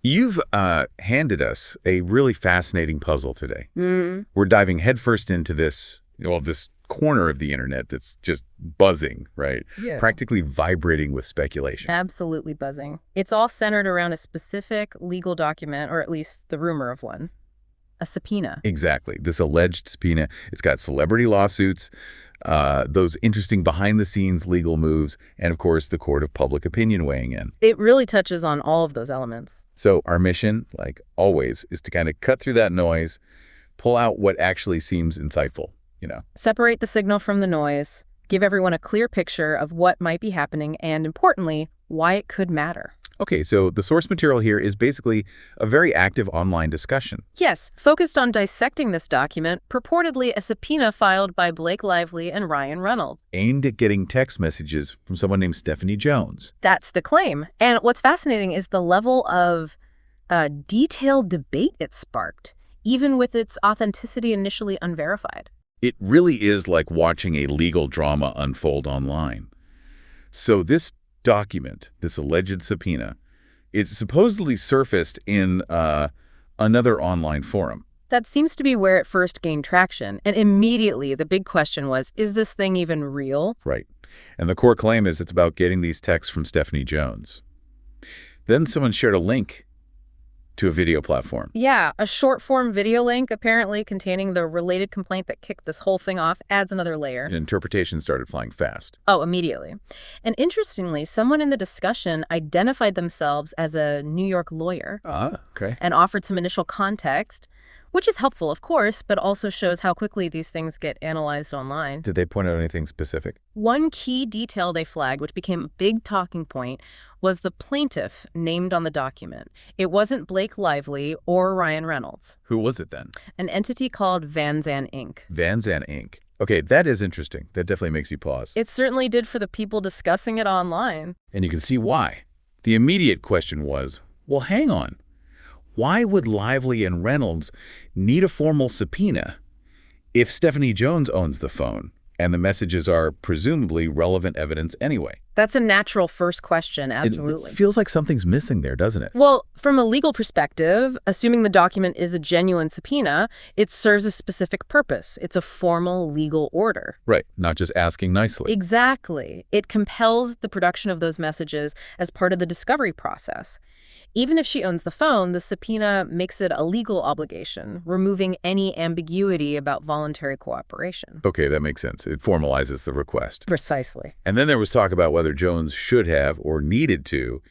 You've handed us a really fascinating puzzle today. Mm, We're diving headfirst into this corner of the internet that's just buzzing, right? yeah. Practically vibrating with speculation. Absolutely buzzing. It's all centered around a specific legal document, or at least the rumor of one. A subpoena. Exactly. This alleged subpoena, it's got celebrity lawsuits, those interesting behind-the-scenes legal moves, and, of course, the court of public opinion weighing in. It really touches on all of those elements. So our mission, like always, is to kind of cut through that noise, pull out what actually seems insightful. Separate the signal from the noise, give everyone a clear picture of what might be happening, and importantly, why it could matter. Okay, so the source material here is basically a very active online discussion. Yes, focused on dissecting this document, purportedly a subpoena filed by Blake Lively and Ryan Reynolds. Aimed at getting text messages from someone named Stephanie Jones. That's the claim. And what's fascinating is the level of detailed debate it sparked, even with its authenticity initially unverified. It really is like watching a legal drama unfold online. So this document, this alleged subpoena, it supposedly surfaced in another online forum. That seems to be where it first gained traction. And immediately the big question was, is this thing even real? Right. And the core claim is it's about getting these texts from Stephanie Jones. Then someone shared a link to a video platform. Yeah, a short-form video link apparently containing the related complaint that kicked this whole thing off adds another layer. And interpretation started flying fast. Oh, immediately. And interestingly, someone in the discussion identified themselves as a New York lawyer Okay. and offered some initial context, which is helpful, of course, but also shows how quickly these things get analyzed online. Did they point out anything specific? One key detail they flagged, which became a big talking point, was the plaintiff named on the document. It wasn't Blake Lively or Ryan Reynolds. Who was it then? An entity called Vanzan Inc. Vanzan Inc. Okay, that is interesting. That definitely makes you pause. It certainly did for the people discussing it online. And you can see why. The immediate question was, well, hang on. Why would Lively and Reynolds need a formal subpoena if Stephanie Jones owns the phone and the messages are presumably relevant evidence anyway? That's a natural first question, absolutely. It feels like something's missing there, doesn't it? Well, from a legal perspective, assuming the document is a genuine subpoena, it serves a specific purpose. It's a formal legal order. Right, not just asking nicely. Exactly. It compels the production of those messages as part of the discovery process. Even if she owns the phone, the subpoena makes it a legal obligation, removing any ambiguity about voluntary cooperation. Okay, that makes sense. It formalizes the request. Precisely. And then there was talk about whether Jones should have or needed to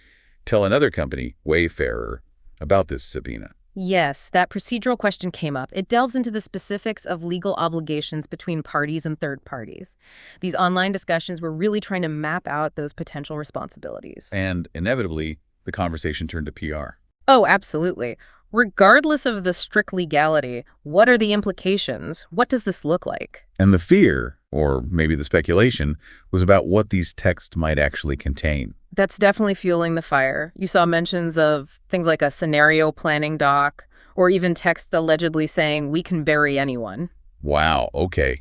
tell another company, Wayfarer, about this subpoena. Yes, that procedural question came up. It delves into the specifics of legal obligations between parties and third parties. These online discussions were really trying to map out those potential responsibilities. And inevitably, the conversation turned to PR. Oh, absolutely. Regardless of the strict legality, what are the implications? What does this look like? And the fear, or maybe the speculation, was about what these texts might actually contain. That's definitely fueling the fire. You saw mentions of things like a scenario planning doc, or even text allegedly saying, we can bury anyone. Wow, okay.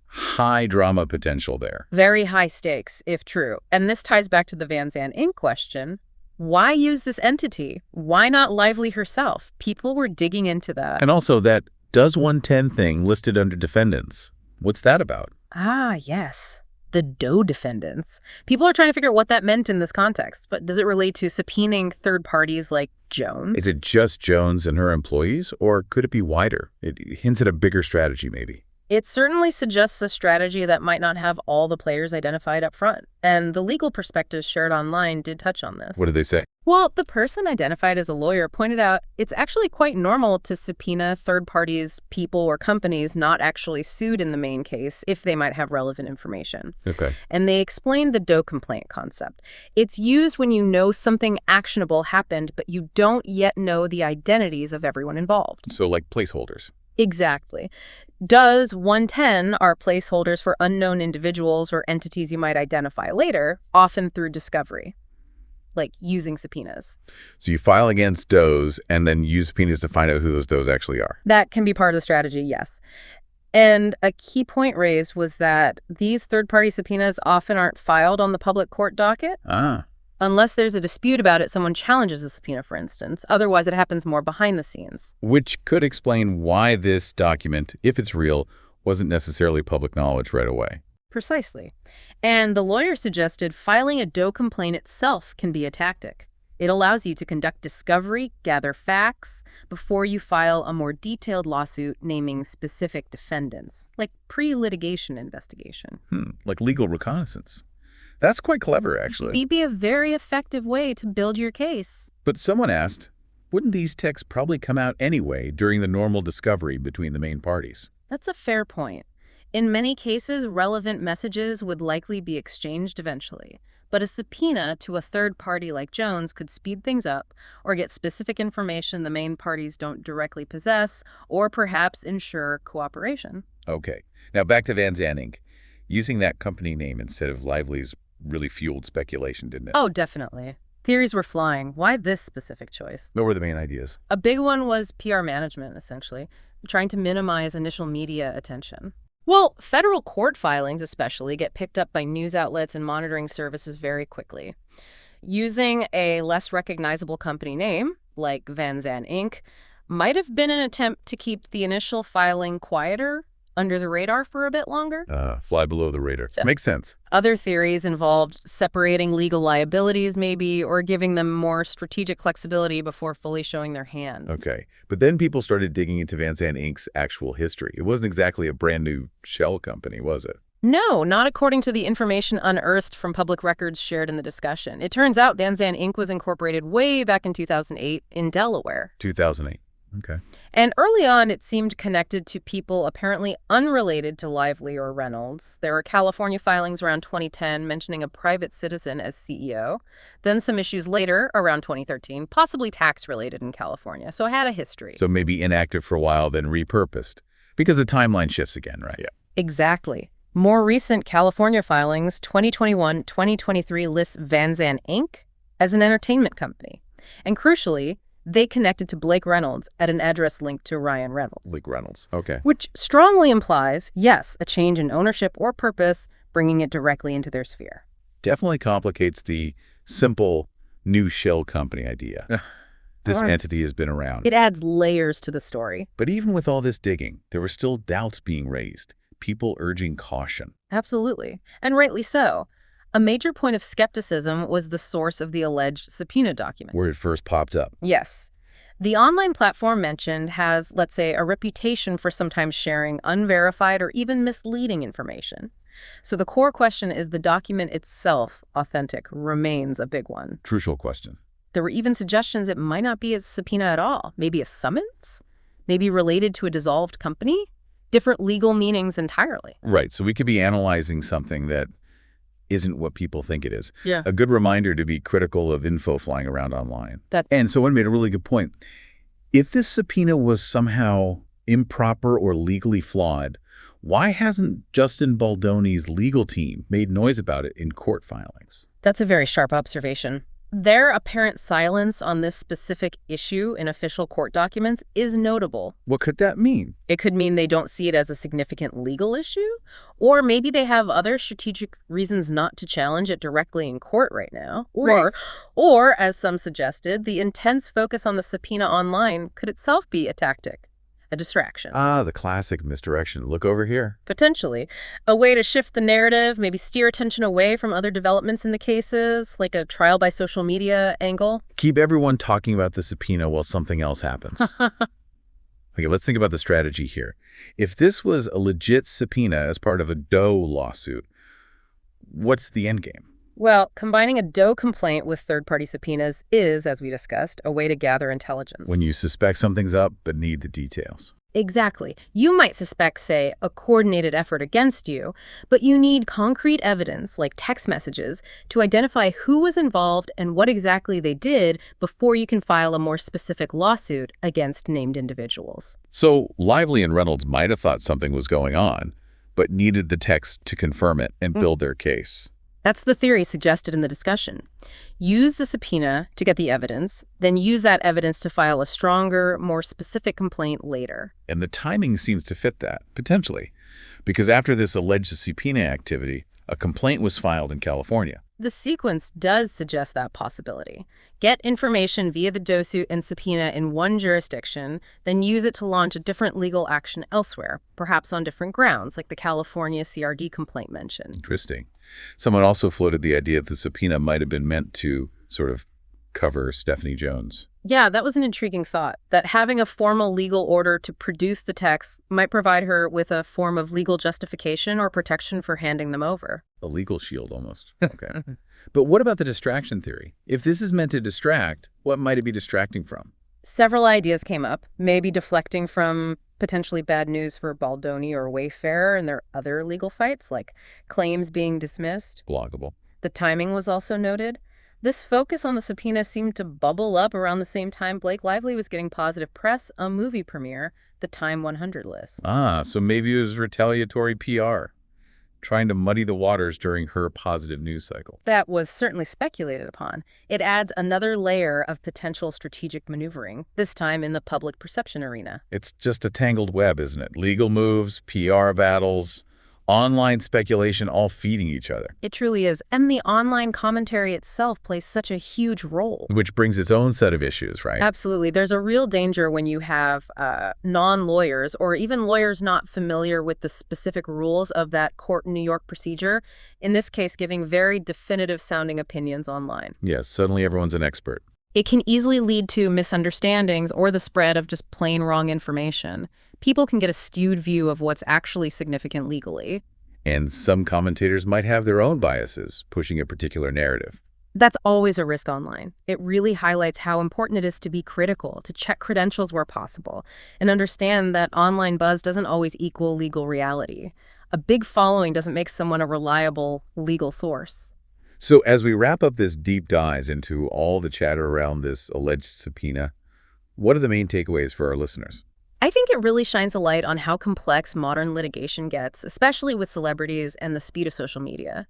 High drama potential there. Very high stakes, if true. And this ties back to the Vanzan Inc. question. Why use this entity? Why not Lively herself? People were digging into that. And also that does 110 thing listed under defendants. What's that about? Ah, yes. The Doe defendants. People are trying to figure out what that meant in this context. But does it relate to subpoenaing third parties like Jones? Is it just Jones and her employees, or could it be wider? It hints at a bigger strategy, maybe. It certainly suggests a strategy that might not have all the players identified up front. And the legal perspectives shared online did touch on this. What did they say? Well, the person identified as a lawyer pointed out it's actually quite normal to subpoena third parties, people, or companies not actually sued in the main case if they might have relevant information. Okay. And they explained the Doe complaint concept. It's used when you know something actionable happened, but you don't yet know the identities of everyone involved. So like placeholders. Exactly. Does 110 are placeholders for unknown individuals or entities you might identify later, often through discovery, like using subpoenas. So you file against does and then use subpoenas to find out who those does actually are. That can be part of the strategy, yes. And a key point raised was that these third-party subpoenas often aren't filed on the public court docket. Unless there's a dispute about it, someone challenges the subpoena, for instance. Otherwise, it happens more behind the scenes. Which could explain why this document, if it's real, wasn't necessarily public knowledge right away. Precisely. And the lawyer suggested filing a Doe complaint itself can be a tactic. It allows you to conduct discovery, gather facts, before you file a more detailed lawsuit naming specific defendants, like pre-litigation investigation. Like legal reconnaissance. That's quite clever, actually. It'd be a very effective way to build your case. But someone asked, wouldn't these texts probably come out anyway during the normal discovery between the main parties? That's a fair point. In many cases, relevant messages would likely be exchanged eventually. But a subpoena to a third party like Jones could speed things up or get specific information the main parties don't directly possess, or perhaps ensure cooperation. Okay. Now back to Vanzan Inc. Using that company name instead of Lively's really fueled speculation, didn't it? Oh, definitely. Theories were flying. Why this specific choice? What were the main ideas? A big one was PR management, essentially, trying to minimize initial media attention. Well, federal court filings especially get picked up by news outlets and monitoring services very quickly. Using a less recognizable company name, like Vanzan Inc., might have been an attempt to keep the initial filing quieter, under the radar for a bit longer. Fly below the radar. Makes sense. Other theories involved separating legal liabilities maybe, or giving them more strategic flexibility before fully showing their hand. Okay. But then people started digging into Vanzan Inc.'s actual history. It wasn't exactly a brand new shell company, was it? No, not according to the information unearthed from public records shared in the discussion. It turns out Vanzan Inc. was incorporated way back in 2008 in Delaware. 2008. Okay. And early on, it seemed connected to people apparently unrelated to Lively or Reynolds. There were California filings around 2010 mentioning a private citizen as CEO. Then some issues later, around 2013, possibly tax-related in California. So it had a history. So maybe inactive for a while, then repurposed. Because the timeline shifts again, right? Yeah. Exactly. More recent California filings, 2021-2023, lists Vanzan Inc. as an entertainment company. And crucially, they connected to Blake Reynolds at an address linked to Ryan Reynolds. Blake Reynolds. Okay. Which strongly implies, yes, a change in ownership or purpose, bringing it directly into their sphere. Definitely complicates the simple new shell company idea. This entity has been around. It adds layers to the story. But even with all this digging, there were still doubts being raised, people urging caution. Absolutely. And rightly so. A major point of skepticism was the source of the alleged subpoena document. Where it first popped up. Yes. The online platform mentioned has, let's say, a reputation for sometimes sharing unverified or even misleading information. So the core question is the document itself authentic remains a big one. Crucial question. There were even suggestions it might not be a subpoena at all. Maybe a summons? Maybe related to a dissolved company? Different legal meanings entirely. Right. So we could be analyzing something that isn't what people think it is. Yeah. A good reminder to be critical of info flying around online. That And someone made a really good point. If this subpoena was somehow improper or legally flawed, why hasn't Justin Baldoni's legal team made noise about it in court filings? That's a very sharp observation. Their apparent silence on this specific issue in official court documents is notable. What could that mean? It could mean they don't see it as a significant legal issue, or maybe they have other strategic reasons not to challenge it directly in court right now. Or, as some suggested, the intense focus on the subpoena online could itself be a tactic, a distraction. The classic misdirection. Look over here. Potentially. A way to shift the narrative, maybe steer attention away from other developments in the cases, like a trial by social media angle. Keep everyone talking about the subpoena while something else happens. Okay, let's think about the strategy here. If this was a legit subpoena as part of a Doe lawsuit, what's the endgame? Well, combining a Doe complaint with third-party subpoenas is, as we discussed, a way to gather intelligence. When you suspect something's up but need the details. Exactly. You might suspect, say, a coordinated effort against you, but you need concrete evidence, like text messages, to identify who was involved and what exactly they did before you can file a more specific lawsuit against named individuals. So Lively and Reynolds might have thought something was going on, but needed the text to confirm it and build their case. That's the theory suggested in the discussion. Use the subpoena to get the evidence, then use that evidence to file a stronger, more specific complaint later. And the timing seems to fit that, potentially. Because after this alleged subpoena activity, A complaint was filed in California. The sequence does suggest that possibility. Get information via the doe suit and subpoena in one jurisdiction, then use it to launch a different legal action elsewhere, perhaps on different grounds, like the California CRD complaint mentioned. Interesting. Someone also floated the idea that the subpoena might have been meant to sort of cover Stephanie Jones. Yeah, that was an intriguing thought, that having a formal legal order to produce the texts might provide her with a form of legal justification or protection for handing them over. A legal shield, almost. Okay. But what about the distraction theory? If this is meant to distract, what might it be distracting from? Several ideas came up, maybe deflecting from potentially bad news for Baldoni or Wayfarer and their other legal fights, like claims being dismissed. Bloggable. The timing was also noted. This focus on the subpoena seemed to bubble up around the same time Blake Lively was getting positive press, a movie premiere, the Time 100 list. So maybe it was retaliatory PR, trying to muddy the waters during her positive news cycle. That was certainly speculated upon. It adds another layer of potential strategic maneuvering, this time in the public perception arena. It's just a tangled web, isn't it? Legal moves, PR battles, online speculation, all feeding each other. It truly is. And the online commentary itself plays such a huge role. Which brings its own set of issues, right? Absolutely. There's a real danger when you have non-lawyers or even lawyers not familiar with the specific rules of that court in New York procedure, in this case, giving very definitive sounding opinions online. Yes, suddenly everyone's an expert. It can easily lead to misunderstandings or the spread of just plain wrong information. People can get a skewed view of what's actually significant legally. And some commentators might have their own biases, pushing a particular narrative. That's always a risk online. It really highlights how important it is to be critical, to check credentials where possible, and understand that online buzz doesn't always equal legal reality. A big following doesn't make someone a reliable legal source. So as we wrap up this deep dive into all the chatter around this alleged subpoena, what are the main takeaways for our listeners? I think it really shines a light on how complex modern litigation gets, especially with celebrities and the speed of social media.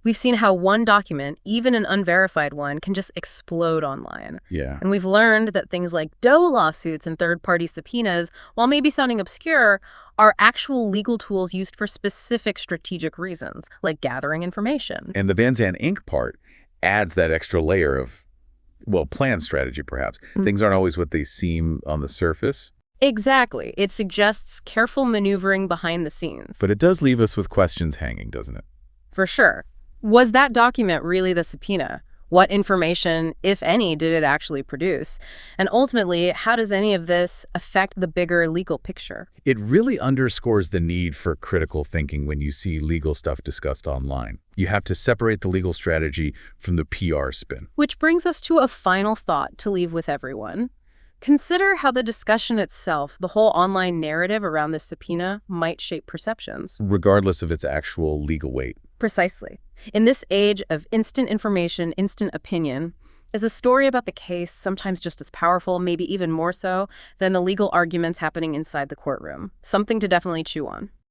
We've seen how one document, even an unverified one, can just explode online. Yeah. And we've learned that things like Doe lawsuits and third-party subpoenas, while maybe sounding obscure, are actual legal tools used for specific strategic reasons, like gathering information. And the Vanzan Inc. part adds that extra layer of, well, planned strategy, perhaps. Things aren't always what they seem on the surface. Exactly. It suggests careful maneuvering behind the scenes. But it does leave us with questions hanging, doesn't it? For sure. Was that document really the subpoena? What information, if any, did it actually produce? And ultimately, how does any of this affect the bigger legal picture? It really underscores the need for critical thinking when you see legal stuff discussed online. You have to separate the legal strategy from the PR spin. Which brings us to a final thought to leave with everyone. Consider how the discussion itself, the whole online narrative around this subpoena, might shape perceptions. Regardless of its actual legal weight. Precisely. In this age of instant information, instant opinion, is a story about the case sometimes just as powerful, maybe even more so, than the legal arguments happening inside the courtroom? Something to definitely chew on.